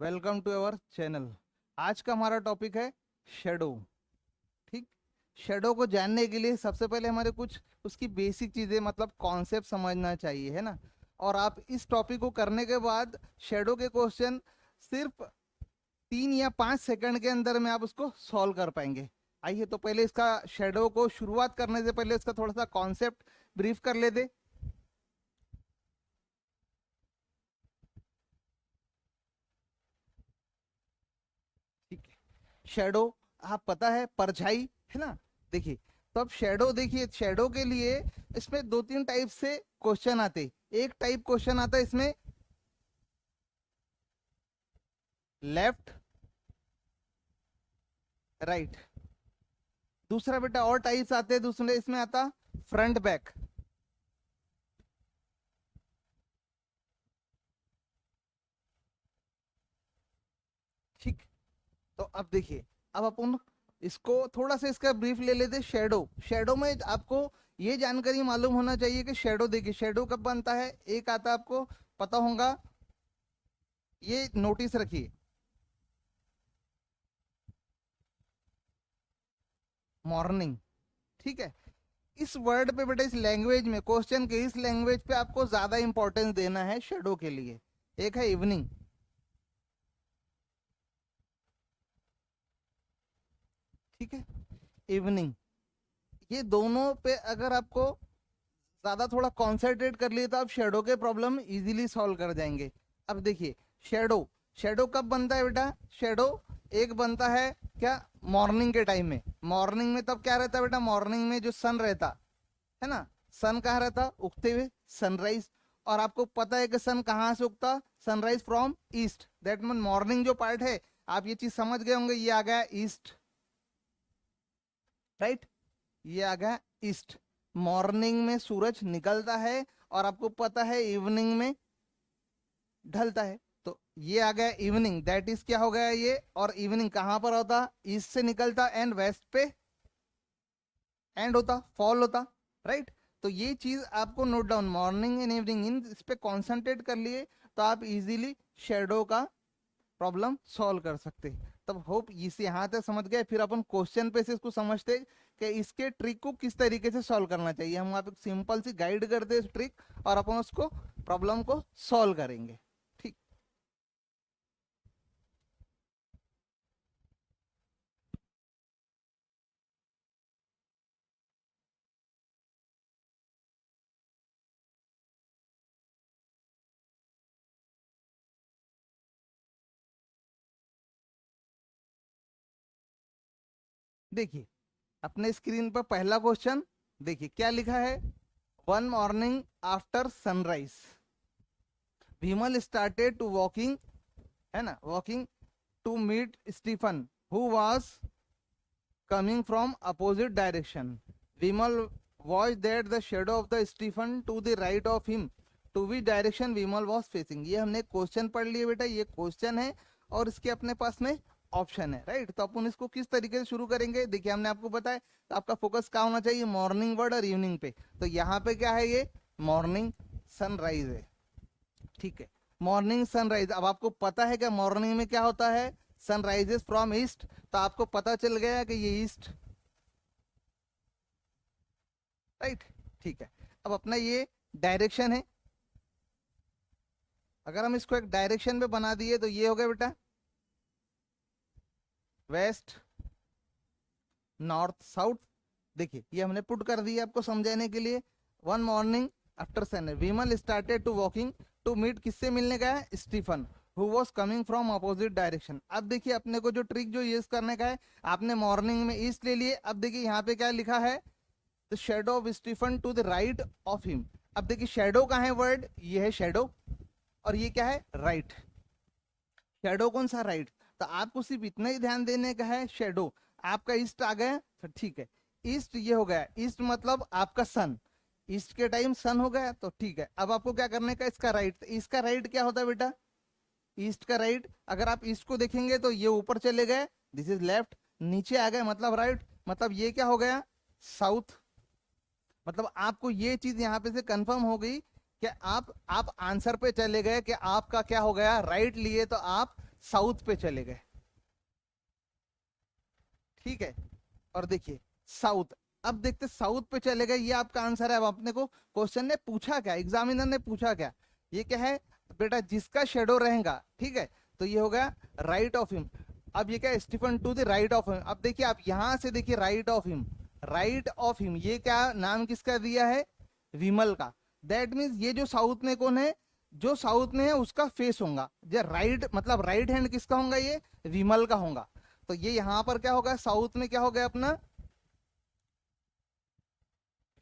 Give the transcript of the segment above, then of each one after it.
Welcome to our channel. आज का हमारा टॉपिक है शेडो। ठीक। शेडो को जानने के लिए सबसे पहले हमारे कुछ उसकी बेसिक चीज़ें मतलब कॉन्सेप्ट समझना चाहिए, है ना। और आप इस टॉपिक को करने के बाद शेडो के क्वेश्चन सिर्फ 3 या 5 सेकंड के अंदर में आप उसको सॉल्व कर पाएंगे। आइए तो पहले इसका शेडो को शुरुआत करने से पहले इसका थोड़ा सा कॉन्सेप्ट ब्रीफ कर लेते। ठीक है। शेडो, आप पता है परछाई, है ना। देखिए, तो अब शेडो देखिए, शेडो के लिए इसमें 2-3 टाइप से क्वेश्चन आते। एक टाइप क्वेश्चन आता है इसमें लेफ्ट राइट। दूसरा बेटा और टाइप्स आते हैं, दूसरे इसमें आता फ्रंट बैक। ठीक। तो अब देखिए, अब अपन इसको थोड़ा सा इसका ब्रीफ ले लेते। शेडो, शेडो में आपको ये जानकारी मालूम होना चाहिए कि शेडो, देखिए शेडो कब बनता है। एक आता आपको पता होगा, ये नोटिस रखिए, मॉर्निंग। ठीक है। इस वर्ड पे बेटा, इस लैंग्वेज में, क्वेश्चन के इस लैंग्वेज पे आपको ज्यादा इंपॉर्टेंस देना है शेडो के लिए। एक है इवनिंग। ठीक है। इवनिंग, ये दोनों पे अगर आपको ज्यादा थोड़ा कॉन्सेंट्रेट कर लिए तो आप शेडो के प्रॉब्लम इजीली सॉल्व कर जाएंगे। अब देखिए, शेडो, शेडो कब बनता है बेटा। शेडो एक बनता है क्या, मॉर्निंग के टाइम में। मॉर्निंग में तब क्या रहता है बेटा, मॉर्निंग में जो सन रहता है ना, सन कहाँ रहता, उगते हुए, सनराइज। और आपको पता है कि सन कहाँ से उगता, sunrise from east. That mean morning जो पार्ट है, आप ये चीज समझ गए होंगे, ये आ गया ईस्ट, राइट। ये आ गया ईस्ट। मॉर्निंग में सूरज निकलता है और आपको पता है इवनिंग में ढलता है। तो ये आ गया इवनिंग, दैट इज क्या हो गया ये। और इवनिंग कहाँ पर होता, ईस्ट से निकलता एंड वेस्ट पे एंड होता, फॉल होता, राइट। तो ये चीज आपको note down, morning and evening, इन इस पे कॉन्सेंट्रेट कर लिए तो आप इजीली शेडो का प्रॉब्लम सॉल्व कर सकते। तब होप इसे यहाँ तक समझ गए। फिर अपन क्वेश्चन पे से इसको समझते कि इसके ट्रिक को किस तरीके से सॉल्व करना चाहिए। हम आप एक सिंपल सी गाइड करते हैं ट्रिक, और अपन उसको प्रॉब्लम को सॉल्व करेंगे। ठीक। देखिए, अपने स्क्रीन पर पहला क्वेश्चन देखिए क्या लिखा है। One morning after sunrise Vimal started to walking, है ना, walking to meet Stephen who was coming from opposite direction. Vimal watched that the shadow of the Stephen to the right of him, to which direction Vimal was facing. ये हमने question पढ़ लिए बेटा, ये question है और इसके अपने पास में ऑप्शन है, राइट। तो अपन इसको किस तरीके से शुरू करेंगे, देखिए हमने आपको बताया, तो आपका फोकस क्या होना चाहिए, मॉर्निंग वर्ड और इवनिंग पे। तो यहाँ पे क्या है, ये मॉर्निंग सनराइज है। ठीक है। मॉर्निंग सनराइज, अब आपको पता है कि मॉर्निंग में क्या होता है, सनराइजेस फ्रॉम ईस्ट। तो आपको पता चल गया कि ये ईस्ट, राइट। ठीक है। अब अपना ये डायरेक्शन है, अगर हम इसको एक डायरेक्शन में बना दिए तो ये हो गया बेटा वेस्ट नॉर्थ साउथ। देखिए ये हमने पुट कर दिया आपको समझाने के लिए। One morning after sun Vimal started to walking to meet, किससे मिलने गया है, Stephen who was coming from opposite direction. अब देखिए अपने को जो ट्रिक जो यूज करने का है, आपने मॉर्निंग में ईस्ट ले लिए। अब देखिए यहाँ पे क्या लिखा है, the shadow of Stephen to the right of him. अब देखिए शेडो कहाँ है, वर्ड ये है शेडो, और ये क्या है, राइट। शेडो कौन सा, राइट। तो आपको सिर्फ इतना ही ध्यान देने का है, शेडो आपका ईस्ट आ गया, तो ठीक है। ईस्ट ये हो गया, ईस्ट मतलब आपका सन, ईस्ट के टाइम सन हो गया, तो ठीक है। अब आपको क्या करने का, इसका राइट। तो इसका राइट क्या होता है बेटा, ईस्ट का राइट। अगर आप ईस्ट को देखेंगे तो ये ऊपर चले गए, दिस इज लेफ्ट, नीचे आ गए मतलब राइट, मतलब ये क्या हो गया, साउथ। मतलब आपको ये चीज यहाँ पे से कंफर्म हो गई कि आप आंसर पे चले गए कि आपका क्या हो गया, राइट लिए तो आप साउथ पे चले गए, ठीक है। और देखिए साउथ, अब देखते साउथ पे चले गए, ये आपका आंसर है। अब अपने को क्वेश्चन ने पूछा क्या, एग्जामिनर ने पूछा क्या, ये क्या है बेटा, जिसका शेडो रहेगा, ठीक है। तो ये हो गया राइट ऑफ हिम। अब ये क्या, Stephen to the right of him. अब देखिए आप यहां से देखिए right of him, right of him, ये क्या नाम किसका दिया है, विमल का। दैट मीन्स ये जो साउथ में कौन है, जो साउथ में है उसका फेस होगा, जो राइट मतलब राइट हैंड किसका होगा, ये विमल का होगा। तो ये यहां पर क्या होगा, साउथ में क्या हो गया अपना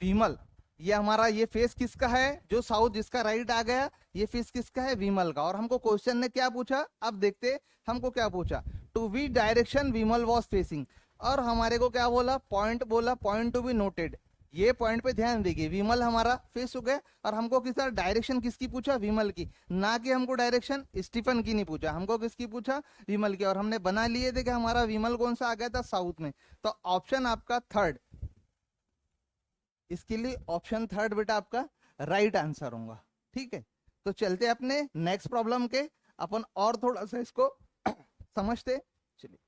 विमल। ये हमारा ये फेस किसका है, जो साउथ जिसका राइट आ गया, ये फेस किसका है, विमल का। और हमको क्वेश्चन ने क्या पूछा, अब देखते हमको क्या पूछा, to which direction Vimal was facing. और हमारे को क्या बोला, पॉइंट बोला, पॉइंट टू बी नोटेड। ये पॉइंट पे ध्यान दीजिए, विमल हमारा फेस हो गया। और हमको किस डायरेक्शन किसकी पूछा, विमल की, ना कि हमको डायरेक्शन स्टीफन की नहीं पूछा, हमको किसकी पूछा, विमल की। और हमने बना लिए थे कि हमारा विमल कौन सा आ गया था, साउथ में। तो ऑप्शन आपका थर्ड, इसके लिए ऑप्शन थर्ड बेटा आपका राइट आंसर होगा, ठीक है। तो चलते अपने नेक्स्ट प्रॉब्लम के, अपन और थोड़ा सा इसको समझते। चलिए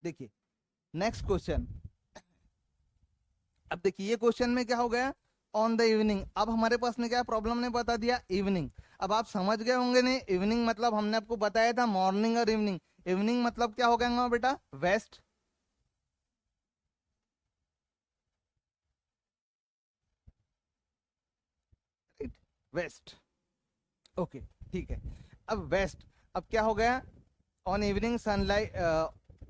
देखिए नेक्स्ट क्वेश्चन। अब देखिए ये क्वेश्चन में क्या हो गया, ऑन द इवनिंग। अब हमारे पास में क्या प्रॉब्लम ने बता दिया, इवनिंग। अब आप समझ गए होंगे ने, इवनिंग मतलब हमने आपको बताया था मॉर्निंग और इवनिंग। इवनिंग मतलब क्या हो गया बेटा, वेस्ट, राइट, वेस्ट, ओके, ठीक है। अब वेस्ट, अब क्या हो गया, on evening sunlight,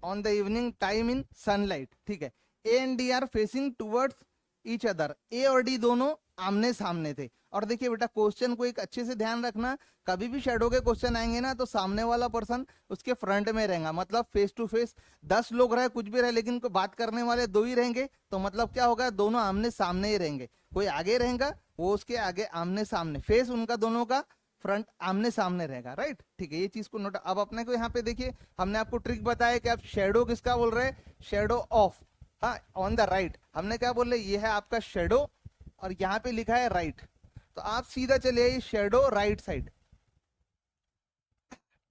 on the evening time in sunlight, ठीक है। A and D are facing towards each other, A और डी दोनों आमने सामने थे। और देखिए बेटा क्वेश्चन को एक अच्छे से ध्यान रखना, कभी भी शेडो के क्वेश्चन आएंगे ना, तो सामने वाला पर्सन उसके फ्रंट में रहेगा, मतलब फेस टू फेस। 10 लोग रहे कुछ भी रहे, लेकिन बात करने वाले 2 ही रहेंगे, तो मतलब क्या होगा, दोनों आमने सामने ही रहेंगे। कोई आगे रहेगा, वो उसके आगे आमने सामने, फेस उनका दोनों का फ्रंट आमने सामने रहेगा, राइट, ठीक है। ये चीज को नोट। अब अपने को यहाँ पे देखिए, हमने आपको ट्रिक बताया कि आप शेडो किसका बोल रहे हैं, शेडो ऑफ, हाँ, ऑन द राइट। हमने क्या बोल रहे, ये है आपका शेडो, और यहाँ पे लिखा है राइट। तो आप सीधा चले आइए शेडो राइट साइड,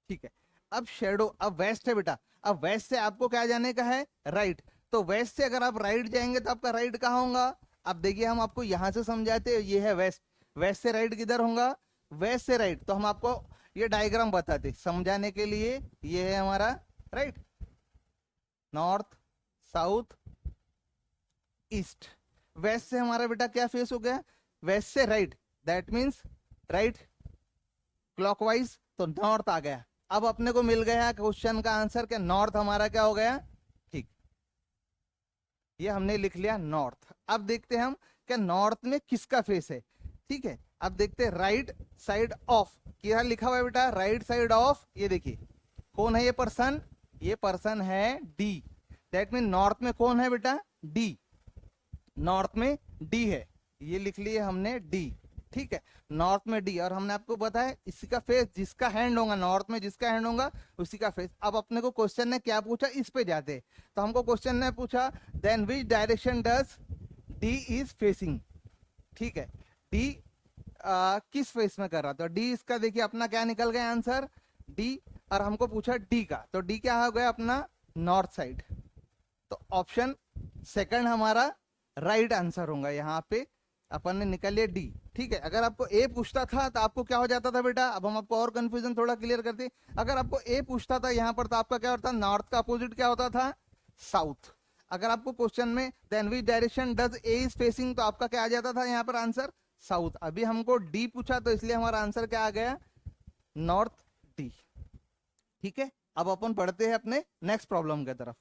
ठीक है। अब शेडो, अब वेस्ट है बेटा, अब वेस्ट से आपको क्या जाने का है, राइट। तो वेस्ट से अगर आप राइट जाएंगे तो आपका राइट कहाँ होगा। अब देखिए हम आपको यहां से समझाते हैं, ये है वेस्ट, वेस्ट से राइट किधर होगा, वेस्ट से राइट। तो हम आपको ये डायग्राम बताते समझाने के लिए, ये है हमारा right, north, south, east. West से हमारा बेटा क्या फेस हो गया, वेस्ट से right, that means right clockwise, तो नॉर्थ आ गया। अब अपने को मिल गया क्वेश्चन का आंसर, क्या नॉर्थ हमारा क्या हो गया, ठीक, ये हमने लिख लिया नॉर्थ। अब देखते हैं हम क्या नॉर्थ में किसका फेस है, ठीक है। अब देखते हैं राइट साइड ऑफ, क्या लिखा हुआ है बेटा, राइट साइड ऑफ। ये देखिए कौन है ये पर्सन, ये पर्सन है डी। दैट मीन नॉर्थ में कौन है बेटा, डी, नॉर्थ में डी है, ये लिख लिए हमने डी, ठीक है, नॉर्थ में डी। और हमने आपको बताया इसी का फेस, जिसका हैंड होगा नॉर्थ में, जिसका हैंड होगा उसी का फेस। अब अपने को क्वेश्चन ने क्या पूछा, इस पे जाते। तो हमको क्वेश्चन ने पूछा then which direction does D is facing, ठीक है। डी किस फेस में कर रहा, तो डी इसका देखिए अपना क्या निकल गया आंसर, डी। और हमको पूछा डी का, तो डी क्या हो गया अपना, नॉर्थ साइड। तो ऑप्शन सेकंड हमारा राइट आंसर होगा, यहाँ पे अपन ने निकल लिया डी, ठीक है। अगर आपको ए पूछता था तो आपको क्या हो जाता था बेटा, अब हम आपको और कंफ्यूजन थोड़ा क्लियर करते। अगर आपको ए पूछता था यहाँ पर, तो आपका क्या होता, नॉर्थ का अपोजिट क्या होता था, साउथ। अगर आपको क्वेश्चन में then which direction does A is facing, तो आपका क्या आ जाता था यहाँ पर आंसर, साउथ। अभी हमको डी पूछा, तो इसलिए हमारा आंसर क्या आ गया, नॉर्थ डी, ठीक है। अब अपन पढ़ते हैं अपने नेक्स्ट प्रॉब्लम की तरफ।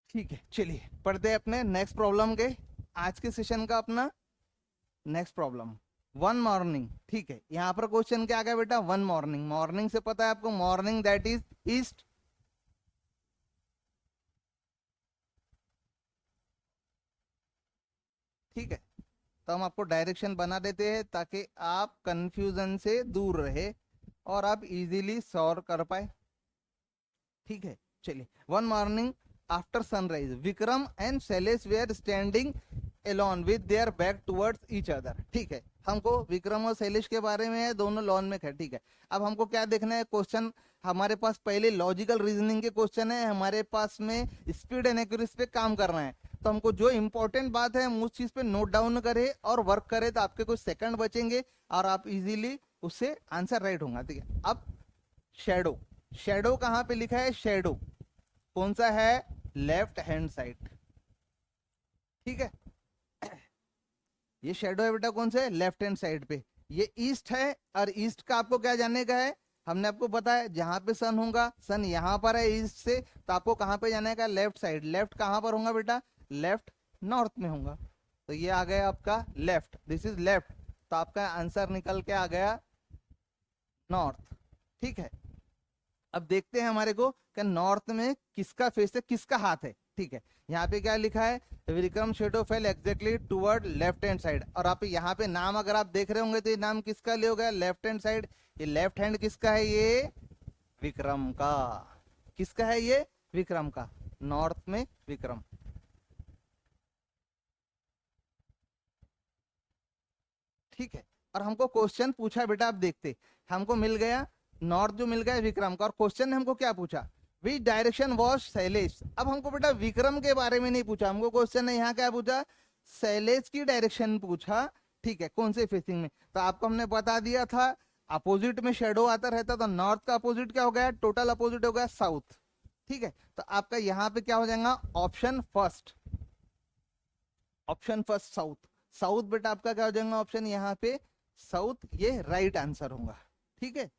ठीक है, चलिए पढ़ते हैं अपने नेक्स्ट प्रॉब्लम के, आज के सेशन का अपना नेक्स्ट प्रॉब्लम। वन मॉर्निंग, ठीक है। यहाँ पर क्वेश्चन क्या आ गया बेटा, वन मॉर्निंग। मॉर्निंग से पता है आपको, मॉर्निंग दैट इज ईस्ट, ठीक है, तो हम आपको डायरेक्शन बना देते हैं ताकि आप कंफ्यूजन से दूर रहे और आप इजीली सॉल्व कर पाए। ठीक है, चलिए। One morning after sunrise Vikram and Shailesh were standing alone with their back towards each other. ठीक है, हमको विक्रम और शैलेश के बारे में है, दोनों लॉन में खड़े। ठीक है, अब हमको क्या देखना है, क्वेश्चन हमारे पास पहले लॉजिकल रीजनिंग के क्वेश्चन है, हमारे पास में स्पीड एंड एक्यूरेसी पे काम करना है। तो हमको जो इंपॉर्टेंट बात है हम उस चीज पे नोट डाउन करे और वर्क करे, तो आपके कुछ सेकंड बचेंगे और आप इजीली उससे आंसर राइट होगा। ठीक है, अब शेडो, शेडो कहाँ पे लिखा है, शेडो कौन सा है, लेफ्ट हैंड साइड। ठीक है, ये शेडो है बेटा कौन से, लेफ्ट हैंड साइड पे। ये ईस्ट है और ईस्ट का आपको क्या जानने का है, हमने आपको बताया जहां पे सन होगा, सन यहाँ पर है ईस्ट से, तो आपको कहाँ पे जाने का, लेफ्ट साइड। लेफ्ट कहाँ पर होगा बेटा, लेफ्ट नॉर्थ में होगा। तो ये आ गया आपका लेफ्ट, दिस इज लेफ्ट, तो आपका आंसर निकल के आ गया नॉर्थ। ठीक है, अब देखते हैं हमारे को कि नॉर्थ में किसका फेस है, किसका हाथ है। ठीक है, यहाँ पे क्या लिखा है, Vikram shadow fail exactly toward left hand side. और आप यहाँ पे नाम अगर आप देख रहे होंगे तो ये नाम किसका लिया होगा, लेफ्ट हैंड साइड। ये लेफ्ट हैंड किसका है, ये विक्रम का। किसका है ये, विक्रम का, नॉर्थ में विक्रम। ठीक है, और हमको क्वेश्चन पूछा बेटा, आप देखते हमको मिल गया नॉर्थ, जो मिल गया विक्रम का, और क्वेश्चन ने हमको क्या पूछा, विच डायरेक्शन वॉज शैलेश। अब हमको बेटा विक्रम के बारे में नहीं पूछा, हमको क्वेश्चन ने यहाँ क्या पूछा, शैलेश की डायरेक्शन पूछा। ठीक है, कौन से फेसिंग में, तो आपको हमने बता दिया था अपोजिट में शेडो आता रहता, तो नॉर्थ का अपोजिट क्या हो गया, टोटल अपोजिट हो गया साउथ। ठीक है, तो आपका यहाँ पे क्या हो जाएगा, option first, option first south. South बेटा आपका क्या हो जाएगा ऑप्शन यहाँ पे साउथ, ये राइट आंसर होगा। ठीक है,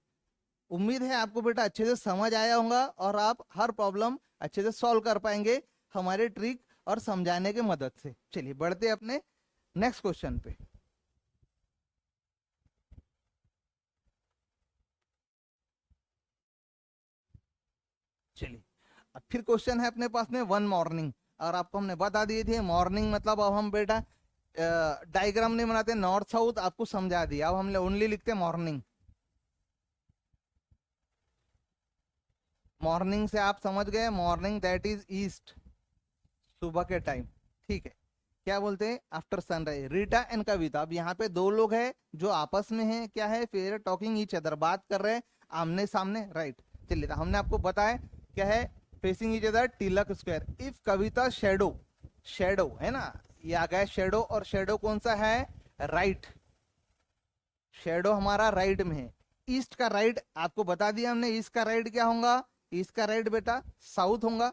उम्मीद है आपको बेटा अच्छे से समझ आया होगा और आप हर प्रॉब्लम अच्छे से सॉल्व कर पाएंगे हमारे ट्रिक और समझाने की मदद से। चलिए बढ़ते अपने नेक्स्ट क्वेश्चन पे। चलिए, अब फिर क्वेश्चन है अपने पास में वन मॉर्निंग, और आपको हमने बता दिए थे मॉर्निंग मतलब, अब हम बेटा डायग्राम नहीं बनाते नॉर्थ साउथ, आपको समझा दिया, अब हम ओनली लिखते मॉर्निंग। मॉर्निंग से आप समझ गए, मॉर्निंग दैट इज ईस्ट, सुबह के टाइम। ठीक है, क्या बोलते हैं, आफ्टर सनराइज। रीटा एंड कविता, अब यहाँ पे दो लोग हैं जो आपस में हैं, क्या है, फिर टॉकिंग ईच अदर, बात कर रहे हैं आमने सामने, राइट। चलिए, तो हमने आपको बताया क्या है, facing each other Tilak square. If Kavita shadow, shadow है ना, ये आ गया शेडो, और शेडो कौन सा है, राइट, शेडो हमारा राइट में है। ईस्ट का राइट आपको बता दिया हमने, ईस्ट का राइट क्या होगा, ईस्ट का राइट बेटा साउथ होगा।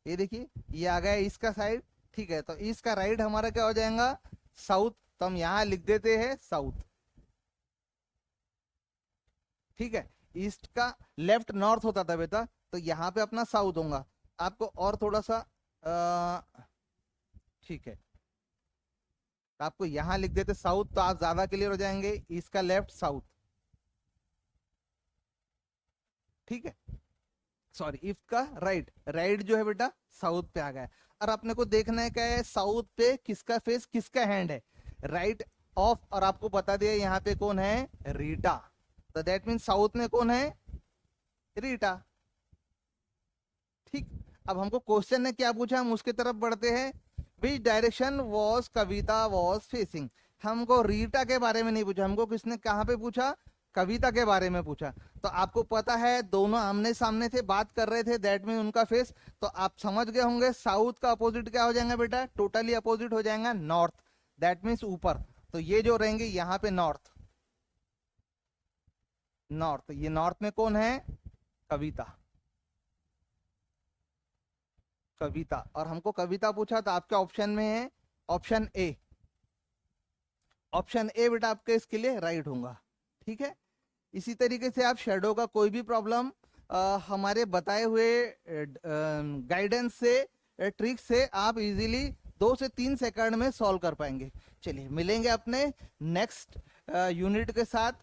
ये देखिए ये आ गया ईस्ट का साइड। ठीक है, तो ईस्ट का राइट हमारा क्या हो जाएगा, साउथ, तो हम यहां लिख देते हैं साउथ। ठीक है, ईस्ट का लेफ्ट नॉर्थ होता था बेटा, तो यहाँ पे अपना साउथ होगा। आपको और थोड़ा सा ठीक है, तो आपको यहां लिख देते साउथ, तो आप ज्यादा क्लियर हो जाएंगे, ईस्ट का लेफ्ट साउथ। ठीक है, सॉरी ईस्ट का राइट, राइट जो है बेटा साउथ पे आ गया। और अपने को देखना है क्या है, साउथ पे किसका फेस, किसका हैंड है, राइट ऑफ, और आपको बता दिया यहाँ पे कौन है, रीटा, तो दैट मीन साउथ में कौन है, रीटा। ठीक, अब हमको क्वेश्चन ने क्या पूछा, हम उसके तरफ बढ़ते हैं। Which direction was Kavita was facing. हमको रीटा के बारे में नहीं पूछा, हमको किसने कहाँ पे पूछा, कविता के बारे में पूछा। तो आपको पता है दोनों आमने सामने थे, बात कर रहे थे, दैट मीन उनका फेस, तो आप समझ गए होंगे साउथ का अपोजिट क्या हो जाएगा बेटा, टोटली अपोजिट हो जाएगा नॉर्थ, दैट मीन्स ऊपर। तो ये जो रहेंगे यहाँ पे नॉर्थ, नॉर्थ, ये नॉर्थ में कौन है, कविता, कविता। और हमको कविता पूछा, तो आपके ऑप्शन में है ऑप्शन ए, ऑप्शन ए बेटा आपके इसके लिए राइट होगा। ठीक है, इसी तरीके से आप शेडो का कोई भी प्रॉब्लम हमारे बताए हुए गाइडेंस से, ट्रिक से आप इजीली 2 से 3 सेकंड में सॉल्व कर पाएंगे। चलिए मिलेंगे अपने नेक्स्ट यूनिट के साथ।